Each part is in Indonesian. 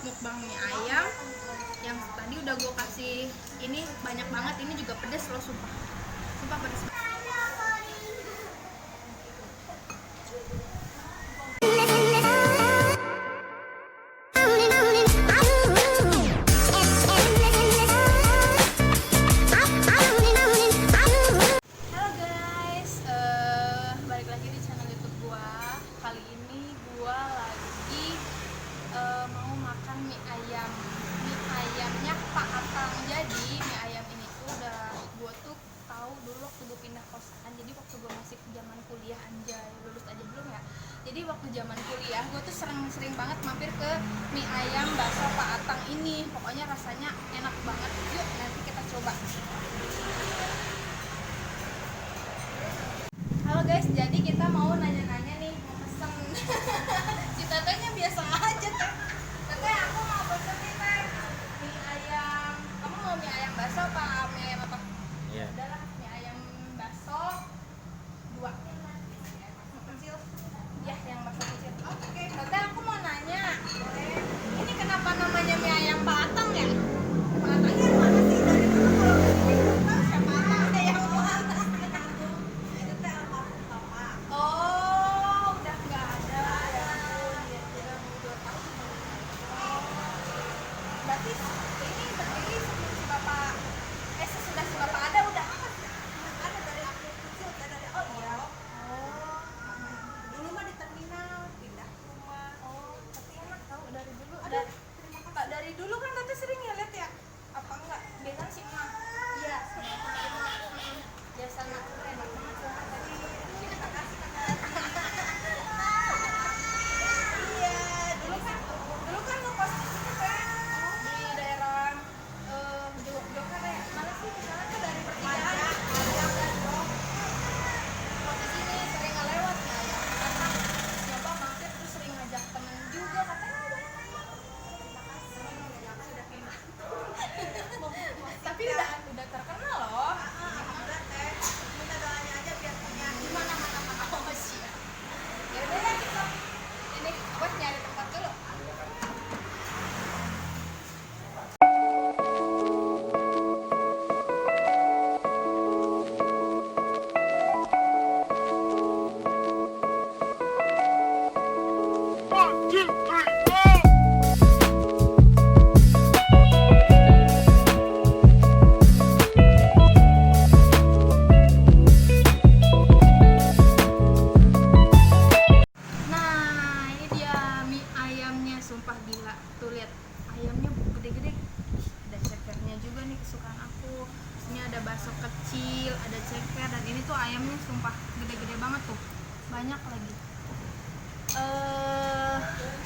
mukbang mie ayam yang tadi udah gue kasih. Ini banyak banget, ini juga pedes loh, sumpah pedes. Halo guys, balik lagi di channel YouTube gua. Kali ini gua lagi mau makan mie ayam. Mie ayamnya Pak Atang. Jadi mie ayam ini tuh udah gua tuh tahu dulu waktu gua pindah kosan. Jadi waktu gua masih zaman kuliah, anjay, lulus aja belum ya. Jadi waktu zaman kuliah gua tuh sering banget mampir ke mie ayam bakso Pak Atang ini. Pokoknya rasanya enak banget. Yuk nanti kita coba. Halo guys, jadi kita mau nanya-nanya nih, mau pesen. Si tetenya biasa aja teh. Teteh, aku mau pesen nih teh mie ayam. Kamu mau mie ayam bakso apa mie ayam apa? Iya. Adalah mie ayam bakso 2 kecil. Ya, yang bakso kecil. Oke, teteh aku mau nanya. Ini kenapa namanya mie ayam Pak Atang ya? Pak Atangnya mana sih? Dari dulu kalau tahu siapa ada yang mana? Oh, udah nggak ada. Ya ampun, dia udah 2 tahun. Oh, berarti ini berdiri sebelum si bapak, sesudah si bapak ada udah ada dari aku kecil udah ada. Oh iya. Oh, dulu mah di terminal pindah rumah. Oh, tapi enak tahu dari dulu. Ada dari dulu kan tante sering ya lihat ya? Apa enggak? Biasanya sih mah. Iya, biasa enak banget sama tadi. Terima kasih Iya, dulu kan ngekos di situ teh, di daerah Jogja ya. Mana sih di sana tuh dari pertigaan. Ngekos di sini sering ngelewat ya. Karena nyoba mampir terus sering ngajak temen juga katanya udah enak banget. Terima kasih udah pindah. Tapi udah terkenal loh. Udah teh. Minta doanya aja biar punya. Gimana mana. Oh siap. Ya udah ya kita ini buat nyari tempat dulu. Nah, ini dia mie ayamnya, sumpah gila. Tuh lihat, ayamnya gede-gede. Ada cekernya juga nih, kesukaan aku. Ini ada bakso kecil, ada ceker, dan ini tuh ayamnya sumpah gede-gede banget tuh. Banyak lagi.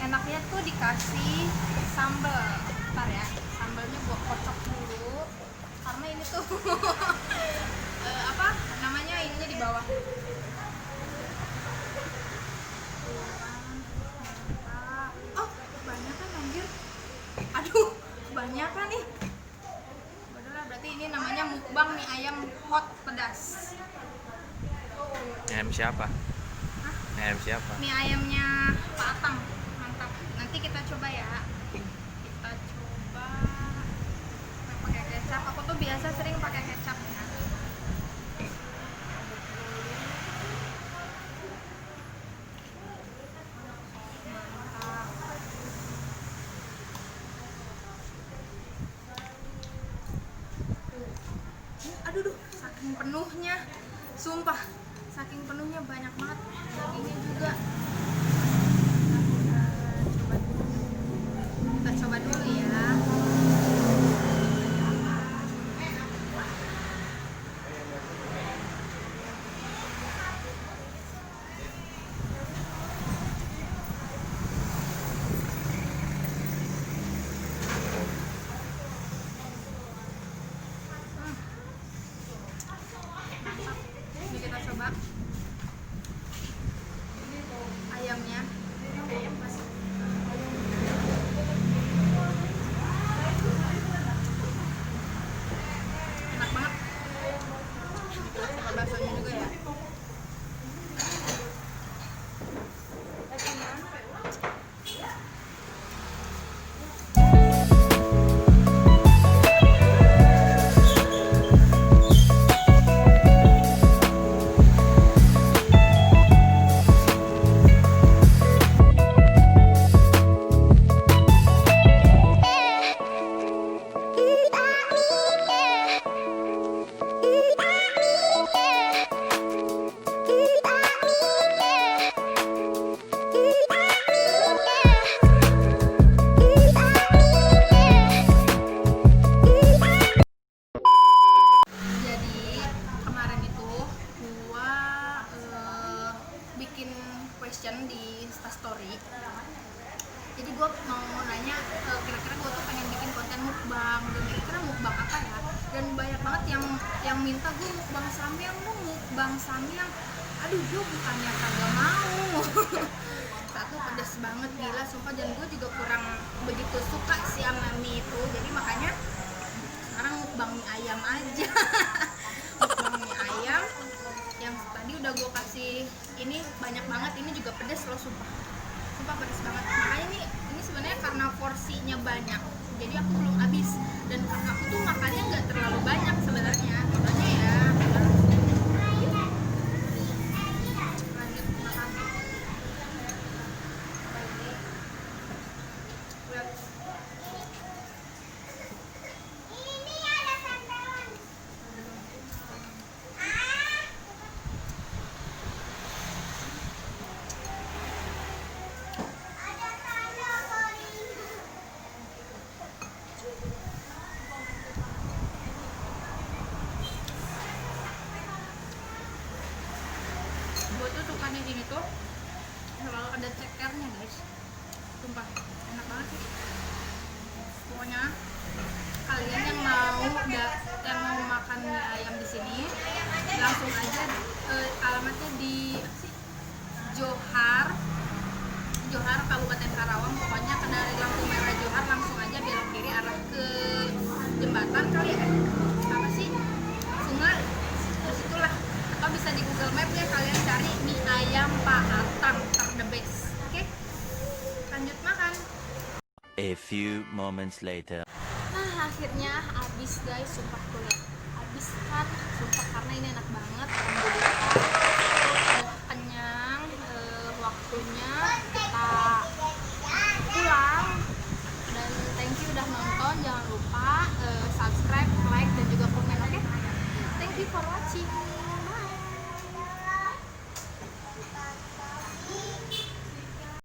Enaknya tuh dikasih sambal. Bentar ya, sambalnya gua kocok dulu. Karena ini tuh apa namanya, ininya di bawah. Oh, kebanyakan anjir. Aduh, kebanyakan nih. Padahal berarti ini namanya mukbang mie ayam hot pedas. Ayam siapa? Hah? Ayam siapa? Mie ayamnya Pak Atang. Mantap. Nanti kita coba ya. Kita coba pakai kecap. Aku tuh biasa sering pakai kecap ya. Aduh, saking penuhnya, sumpah, saking penuhnya banyak banget. Dagingnya juga. Kita coba dulu ya. Ini kita coba. yang minta gue mukbang samyang dong, mukbang samyang. Aduh, gue bukannya kagak mau. Satu pedas banget gila sumpah, dan gue juga kurang begitu suka sih sama mie itu, jadi makanya sekarang mukbang mie ayam aja. Mukbang mie ayam yang tadi udah gue kasih ini banyak banget, ini juga pedas loh sumpah, sumpah pedas banget. Makanya ini sebenarnya karena porsinya banyak, jadi aku belum habis, dan aku tuh makannya nggak terlalu banyak sebenarnya, makanya ya lanjut makan. Lihat. Gue tuh sukanya gini tuh selalu ada cekernya guys, sumpah enak banget sih. Pokoknya kalian yang mau makan mie ayam di sini langsung aja, alamatnya di Johar Kabupaten Karawang. Pokoknya ke dari lampu merah Johar langsung aja belok kiri arah ke jembatan kali ya, apa sih, sungai, terus itulah. Atau bisa di Google Map ya, kalian cari mie ayam Pak Atang the best. Oke, lanjut makan. A few moments later. Nah, akhirnya habis guys, sumpah tuh lihat. Habis kan, sumpah karena ini enak banget, alhamdulillah. Udah kenyang, waktunya